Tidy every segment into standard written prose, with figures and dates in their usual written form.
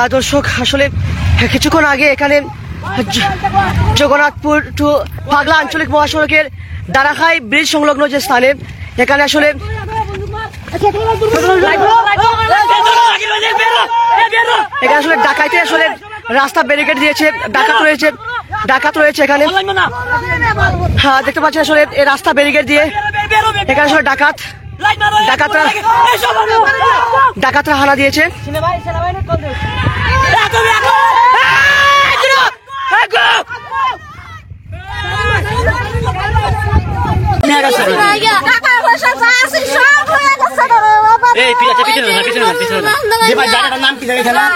দর্শক আসলে কিছুক্ষণ আগে এখানে জগন্নাথপুর টু পাগলা আঞ্চলিক মহাসড়কের দারাখাই ব্রিজ সংলগ্ন যে স্থানে এখানে আসলে এখানে আসলে ডাকাইতে আসলে রাস্তা ব্যারিকেড দিয়েছে, ডাকাত রয়েছে এখানে। হ্যাঁ, দেখতে পাচ্ছেন আসলে এই রাস্তা ব্যারিকেড দিয়ে এখানে আসলে ডাকাতরা হানা দিয়েছে।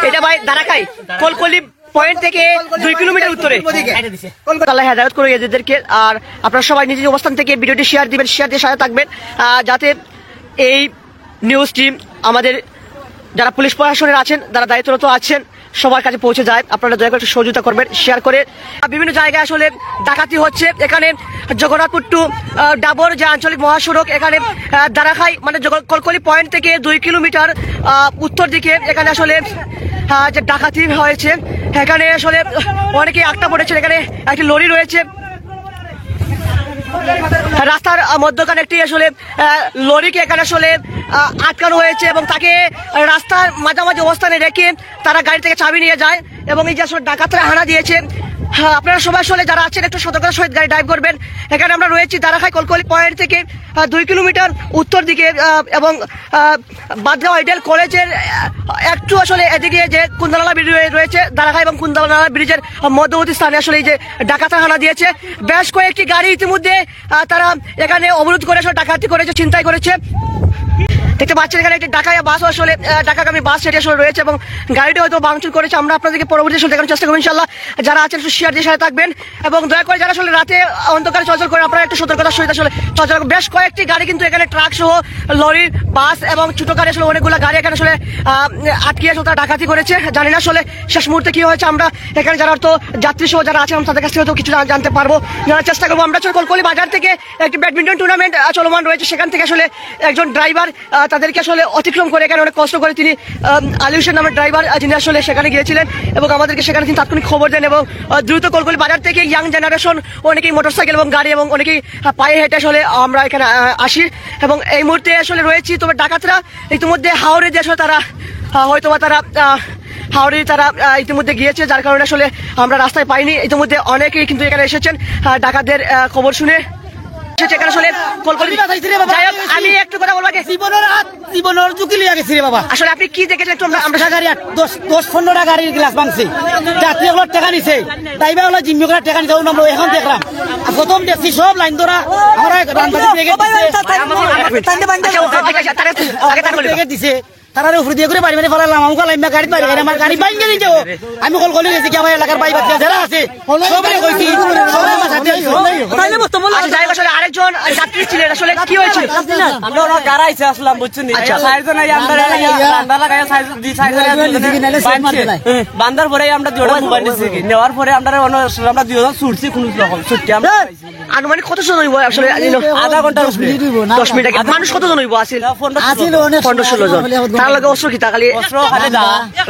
এটা ভাই দারাকাই কলকলি পয়েন্ট থেকে 2 কিলোমিটার উত্তরে। আল্লাহ হেদায়েত করুন এদেরকে। আর আপনারা সবাই নিজের অবস্থান থেকে ভিডিওটি শেয়ার দিবেন, শেয়ার দিয়ে সাথে থাকবেন যাতে এই নিউজ টিম আমাদের যারা পুলিশ প্রশাসনের আছেন, যারা দায়িত্বরত আছেন সবার কাছে পৌঁছে যায়। আপনারা দয়া করে একটু সহযোগিতা করবেন শেয়ার করে। বিভিন্ন জায়গায় আসলে ডাকাতি হচ্ছে। এখানে জগন্নাথপুর টু ডাবর যে আঞ্চলিক মহাসড়ক, এখানে দারাখাই মানে কলকলি পয়েন্ট থেকে 2 কিলোমিটার উত্তর দিকে এখানে আসলে যে ডাকাতি হয়েছে, এখানে আসলে অনেকে আটকা পড়েছে। এখানে একটি লরি রয়েছে রাস্তার মধ্যখানে, একটি আসলে লরিকে এখানে আসলে আটকানো হয়েছে এবং তাকে রাস্তার মাঝামাঝি অবস্থানে রেখে তারা গাড়ি থেকে চাবি নিয়ে যায় এবং এই যে আসলে ডাকাতরা হানা দিয়েছে। হ্যাঁ, আপনারা সবাই আসলে যারা আছেন একটু সতর্কতার সহিত গাড়ি ড্রাইভ করবেন। এখানে আমরা রয়েছি দারাখাই কলকলি পয়েন্ট থেকে 2 কিলোমিটার উত্তর দিকে এবং বাদগাঁও আইডিয়াল কলেজের একটু আসলে এদিকে যে কুন্দানালা ব্রিজ রয়েছে, দারাখাই এবং কুন্দানালা ব্রিজের মধ্যবর্তী স্থানে আসলে এই যে ডাকাতরা হানা দিয়েছে। বেশ কয়েকটি গাড়ি ইতিমধ্যে তারা এখানে অবরোধ করে আসলে ডাকাতি করেছে, ছিনতাই করেছে। দেখতে পাচ্ছেন এখানে একটি ঢাকায় বাস আসলে ঢাকাগামী বাস সেটি আসলে রয়েছে এবং গাড়িটা হয়তো ভাঙচুর করেছে। আমরা আপনাদেরকে পরবর্তী আসলে দেখানোর চেষ্টা করবো ইনশাল্লাহ। যারা আছেন একটু শেয়ার দিয়ে সাথে থাকবেন এবং দয়া করে যারা আসলে রাতে অন্ধকারে চলাচল করে আপনারা একটু সতর্কতার সহিত আসলে চলাচল করবেন। বেশ কয়েকটি গাড়ি কিন্তু এখানে ট্রাক সহ লরি, বাস এবং ছোট গাড়ি আসলে অনেকগুলো গাড়ি এখানে আসলে আটকে আসলে তারা ডাকাতি করেছে। জানি না আসলে শেষ মুহূর্তে কি হয়েছে। আমরা এখানে যারা তো যাত্রী সহ যারা আছেন তাদের কাছ থেকে হয়তো কিছু জানতে পারবো, জানার চেষ্টা করবো। আমরা আসলে কলকলি বাজার থেকে একটি ব্যাডমিন্টন টুর্নামেন্ট চলমান রয়েছে, সেখান থেকে আসলে একজন ড্রাইভার তাদেরকে আসলে অতিক্রম করে এখানে অনেক কষ্ট করে তিনি আলী হোসেন নামের ড্রাইভার যিনি আসলে সেখানে গিয়েছিলেন এবং আমাদেরকে সেখানে তিনি তাৎক্ষণিক খবর দেন এবং দ্রুত কলকলি বাজার থেকে ইয়াং জেনারেশন অনেকেই মোটরসাইকেল এবং গাড়ি এবং অনেকেই পায়ে হেঁটে আসলে আমরা এখানে আসি এবং এই মুহূর্তে আসলে রয়েছি। তবে ডাকাতরা ইতিমধ্যে হাওড়ে যে আসলে তারা হয়তো তারা হাওড়ে তারা ইতিমধ্যে গিয়েছে, যার কারণে আসলে আমরা রাস্তায় পাইনি। ইতিমধ্যে অনেকেই কিন্তু এখানে এসেছেন ডাকাতদের খবর শুনে। আমি একটু কথা বলবো, জীবনের ঝুঁকি লিয়ে গেছি রে বাবা। আসলে আপনি কি দেখেছেন? একটু আমরা গাড়ি 10-15টা গাড়ির গ্লাস ভাঙছে, যাত্রী হলো টাকা নিছে, ড্রাইভার হলো জিম্মি করে টাকা নিতে। আমরা এখন দেখলাম প্রথম দেখছি সব লাইন ধরা আমরা দিছে। তারা উপরে দিয়ে করে বাড়ি বাড়ি ফেলালাম। আমি লাইমা গাড়ি বাড়ি আমার গাড়ি বাইকে নিতে আমি কল করে গেছি কি আমার এলাকার বাই বাচ্চা যারা আছে সবাই কইছি আরেকজন যাত্রী ছিলেন। আসলে কি হয়েছিল? আমরা গাড়াইছে আসলাম বুঝছেন, বান্দার পরে আমরা মোবাইল নেওয়ার পরে আমরা 2জন ছুটছি কোন রকম ছুটছি। আমরা আনুমানিক কত জন হইব? আসলে আধা ঘন্টা 10 মিনিট আগে মানুষ কতজন হইব? আসিল 15-16 জন। তার লগে অস্ত্র কি তাকালি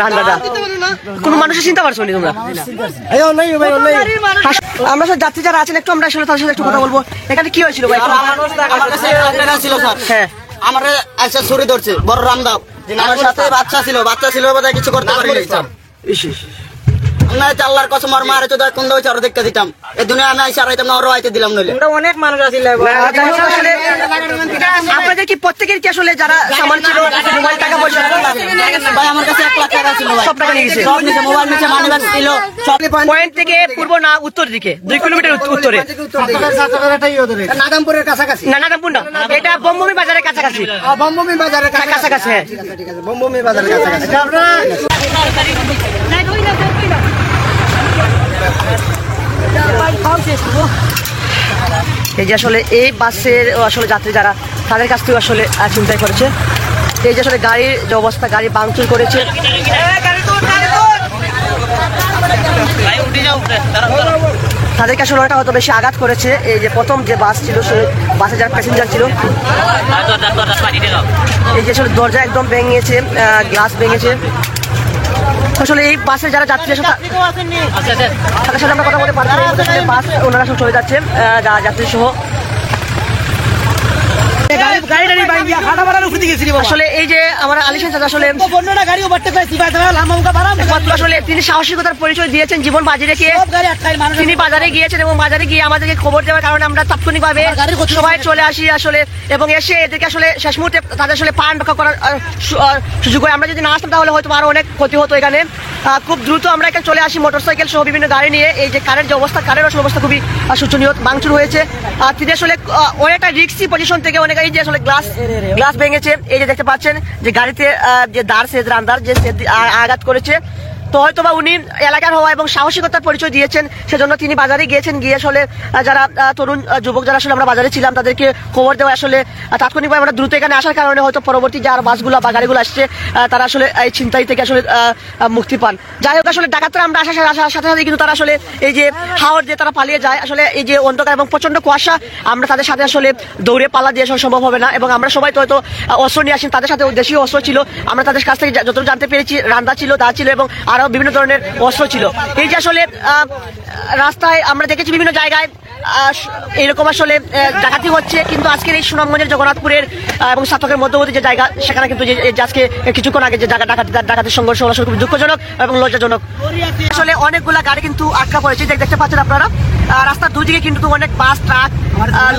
রান্দাদা কোন মানুষের চিন্তা পারছো নি তোমরা? আমরা সব যাত্রী যারা আছেন একটু আমরা আসলে তার সাথে একটু কথা বলবো। এখানে কি হয়েছিল ভাই? হ্যাঁ, আমার আচ্ছা ছুরি ধরছে বড় রামদাও, আমার সাথে বাচ্চা ছিল বোধহয় কিছু করতে পারিনি। আল্লাহর কসম আমার মারে তো কোন হয়েছে আরো দেখতে দিতাম। এই দুনিয়া আমি আইসা আইতাম না, ওরও আইতে দিলাম নইলে। অনেক মানুষ আছিল। আপনাদের কি প্রত্যেকের কি আসলে যারা সামান ছিল মোবাইল টাকা পয়সা? ভাই আমার কাছে 1 লাখ টাকা ছিল, সব টাকা নিয়ে গেছে, মোবাইল নিচে মানিব্যাগ ছিল। পয়েন্ট থেকে পূর্ব না উত্তর দিকে 2 কিলোমিটার উত্তরে নাদামপুরের কাছাকাছি। না, নাদামপুর না, এটা বমবমি বাজারের কাছাকাছি। বমবমি বাজারের কাছাকাছি। হ্যাঁ, ঠিক আছে, বমবমি বাজারের কাছাকাছি। এই যে আসলে এই বাসের আসলে যাত্রী যারা তাদের কাছ থেকে আসলে চিন্তাই করেছে। এই যে আসলে গাড়ির যে অবস্থা, গাড়ি ভাঙচুর করেছে। তাদেরকে আসলে ওটা হয়তো বেশি আঘাত করেছে। এই যে প্রথম যে বাস ছিল সে বাসে যারা প্যাসেঞ্জার ছিল, এই যে আসলে দরজা একদম ভেঙেছে, গ্লাস ভেঙেছে। আসলে এই বাসে যারা যাত্রী আছে তাদের সাথে আমরা কথা বলতে পারছি না। এই মুহূর্তে আসলে বাস ওনারা সব চলে যাচ্ছে যাত্রী সহ। আসলে এই যে আমার আলিশান চাচা আসলে আসলে তিনি সাহসিকতার পরিচয় দিয়েছেন জীবন বাজি রেখে। তিনি বাজারে গিয়েছেন এবং বাজারে গিয়ে আমাদেরকে খবর দেওয়ার কারণে আমরা তাৎক্ষণিকভাবে সবাই চলে আসি আসলে, এবং এসে এদেরকে আসলে শেষ মুহূর্তে তাদের আসলে প্রাণ রক্ষা করার সুযোগ হয়। আমরা যদি না আসতাম তাহলে হয়তো আরো অনেক ক্ষতি হতো এখানে। খুব দ্রুত আমরা এখানে চলে আসি মোটরসাইকেল সহ বিভিন্ন গাড়ি নিয়ে। এই যে কারের যে অবস্থা, কারের আসলে অবস্থা খুবই শোচনীয়, ভাঙচুর হয়েছে। তিনি আসলে অনেকটা রিক্সি পজিশন থেকে অনেক এই যে আসলে গ্লাস ভেঙেছে। এই যে দেখতে পাচ্ছেন যে গাড়িতে যে রান্দার যে আঘাত করেছে। তো হয়তো বা উনি এলাকার হওয়া এবং সাহসিকতার পরিচয় দিয়েছেন, সেজন্য তিনি বাজারে গিয়েছেন। গিয়ে আসলে যারা তরুণ যুবক যারা আসলে আমরা বাজারে ছিলাম তাদেরকে খবর দেওয়া আসলে তাৎক্ষণিকভাবে আমরা দ্রুত এখানে আসার কারণে হয়তো পরবর্তী যে আর বাসগুলো বা গাড়িগুলো আসছে তারা আসলে এই ছিনতাই থেকে আসলে মুক্তি পান। যাই হোক, আসলে ডাকাতরা আমরা আসার সাথে সাথে কিন্তু তারা আসলে এই যে হাওড় দিয়ে তারা পালিয়ে যায়। আসলে এই যে অন্ধকার এবং প্রচন্ড কুয়াশা, আমরা তাদের সাথে আসলে দৌড়ে পালা দিয়ে সম্ভব হবে না। এবং আমরা সবাই তো হয়তো অস্ত্র নিয়ে আসেন, তাদের সাথে দেশীয় অস্ত্র ছিল। আমরা তাদের কাছ থেকে যতটুকু জানতে পেরেছি রান্দা ছিল, দা ছিল এবং আরো বিভিন্ন ধরনের অস্ত্র ছিল। এই যে আসলে রাস্তায় আমরা দেখেছি বিভিন্ন জায়গায় এরকম আসলে ডাকাতি হচ্ছে, কিন্তু আজকের এই সুনামগঞ্জের জগন্নাথপুরের এবং সাতকের মধ্যবর্তী যে জায়গা, সেখানে কিন্তু যে আজকে কিছুক্ষণ আগে যে ডাকাতির সংঘর্ষ হলো খুব দুঃখজনক এবং লজ্জাজনক। আসলে অনেকগুলা গাড়ি কিন্তু আটকা পড়েছে, দেখতে পাচ্ছেন আপনারা। রাস্তার দুদিকে কিন্তু অনেক বাস, ট্রাক,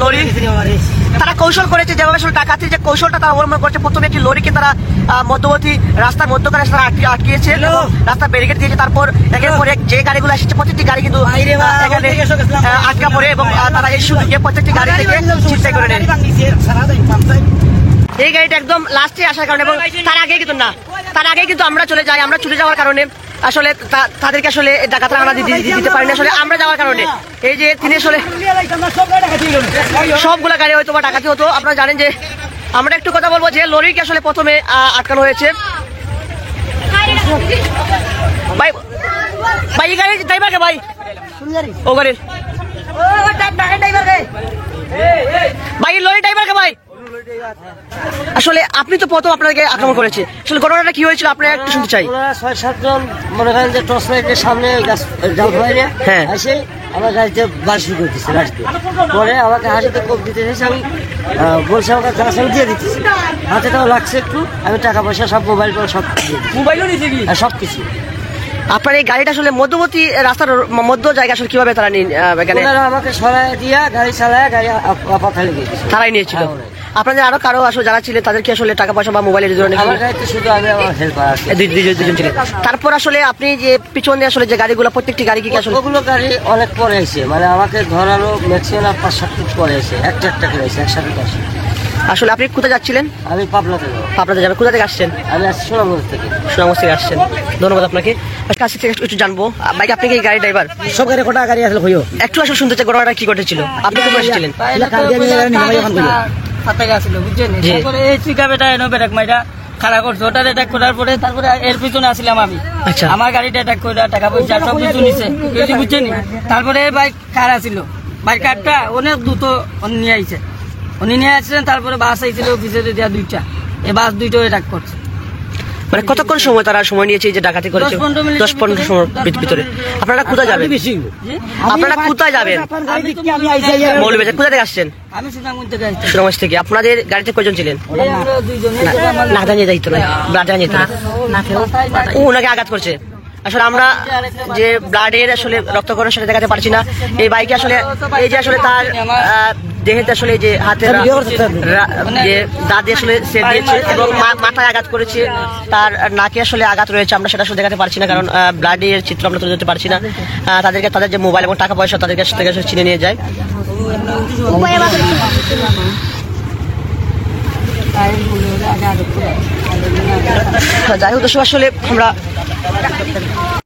লরি। তারা কৌশল করেছে যেভাবে আসলে ডাকাতির যে কৌশলটা তারা অবলম্বন করছে। প্রথমে একটি লরিকে তারা মধ্যবর্তী রাস্তার মধ্যখানে তারা আটকিয়েছে, রাস্তা ব্যারিকেড দিয়েছে। তারপর একের পর এক যে গাড়িগুলো এসেছে প্রত্যেকটি গাড়ি কিন্তু এখানে আটকা পড়ে এবং তারা এই সুযোগে প্রত্যেকটি গাড়ি থেকে ছিনতাই করে নেয়। এই গাড়িটা একদম লাস্টে আসার কারণে এবং তার আগে কিন্তু আমরা চলে যাই। আমরা চলে যাওয়ার কারণে আসলে তাদেরকে আসলে ডাকাতরা আমরা দিতে পারি না। আসলে আমরা যাওয়ার কারণে এই যে তিনি আসলে সবগুলা গাড়ি হয়তো বা ডাকাতি হতো। আপনারা জানেন যে আমরা একটু কথা বলবো যে লরিকে আসলে প্রথমে আটকানো হয়েছে। ভাই ভাই এই গাড়ির ড্রাইভারকে ভাই ও গাড়ির ভাই লরি ড্রাইভারকে ভাই। আসলে আপনি তো প্রথম আপনাকে আক্রমণ করেছে, আসলে ঘটনাটা কি হয়েছিল আপনারা একটু শুনতে চাই। ৬-৭ জন মনে করেন যে টর্চ লাইটের সামনে হ্যাঁ এসে আমার গাড়িতে বার শুরু করতেছে। পরে আমাকে হাঁটিতে কোপ দিতে এসেছে, আমি বলছি আমাকে গাছ আমি দিয়ে দিতেছি। হাতেটাও লাগছে একটু, আমি টাকা পয়সা সব মোবাইল করে সব মোবাইলও নিয়েছে কি সব কিছু। আপনার এই গাড়িটা আসলে মধ্যবর্তী রাস্তার মধ্য জায়গা আসলে কিভাবে তারা এখানে আমাকে সরাই দিয়া গাড়ি চালায় গাড়ি পাথালে দিয়েছে, তারাই নিয়েছিল। আপনাদের আরো কারো আসলে যারা ছিলেন তাদেরকে আসলে টাকা পয়সা বা মোবাইলের ধরনের আমার গাড়িতে শুধু আমি আমার হেল্পার আছে দুজন ছিলেন। তারপর আসলে আপনি যে পিছনে আসলে যে গাড়িগুলো প্রত্যেকটি গাড়ি কি আসলে ওগুলো গাড়ি অনেক পরে এসে মানে আমাকে ধরানো ম্যাক্সিমাম 5-7 ফুট পরে এসে একটা করে এসে একসাথে আসে। আসলে আপনি কোথায় যাচ্ছিলেন? আমি পাবনাতে যাবো। আপনাদের যাবেন কোথা থেকে আসছেন? আমি আসছি সুনামগঞ্জ থেকে। সুনামগঞ্জ থেকে আসছেন, ধন্যবাদ আপনাকে। কাছে থেকে একটু জানবো ভাই, আপনি কি গাড়ি ড্রাইভার? সব গাড়ি কটা গাড়ি আসলে হইও একটু আসলে শুনতে চাই ঘটনাটা কি ঘটেছিল, আপনি কোথায় এসেছিলেন? খারাপ করছে ওটার অ্যাটাক করার পরে তারপরে এর পিছনে আসলাম আমি। আচ্ছা, আমার গাড়িটা অ্যাটাক করে টাকা পয়সা সব কিছু নিছে, বুঝছেন। তারপরে বাইক কার আসিল, বাইক কারটা অনেক দ্রুত নিয়ে আইছে, উনি নিয়ে আসছিলেন। তারপরে বাস আইছিল অফিসে দেওয়া 2টা, এই বাস 2টো অ্যাটাক করছে। মানে কতক্ষণ সময় তারা সময় নিয়েছে যে ডাকাতি করেছে? 10-15 সময় ভিতরে। আপনারা কোথায় যাবেন? আপনারা কোথায় যাবেন? মৌলভীবাজার। কোথা থেকে আসছেন? আমি সুনামগঞ্জ থেকে আসছি। সুনামগঞ্জ থেকে। আপনাদের গাড়িতে কয়জন ছিলেন? আমরা 2 জন। না জানিয়ে যাইতো না, ব্লাড জানিয়ে যেত না। ও ওনাকে আঘাত করছে। আসলে আমরা যে ব্লাডের আসলে রক্তকরণের সাথে দেখাতে পারছি না। এই বাইকে আসলে এই যে আসলে তার দেহেতে আসলে যে হাতের যে দাঁত দিয়ে আসলে সেট দিয়েছে এবং মাথায় আঘাত করেছে, তার নাকে আসলে আঘাত রয়েছে। আমরা সেটা আসলে দেখাতে পারছি না কারণ ব্লাডের চিত্র আমরা তুলে ধরতে পারছি না। তাদেরকে তাদের যে মোবাইল এবং টাকা পয়সা তাদের কাছ থেকে আসলে চিনে নিয়ে যায়। যাই হোক, আসলে আমরা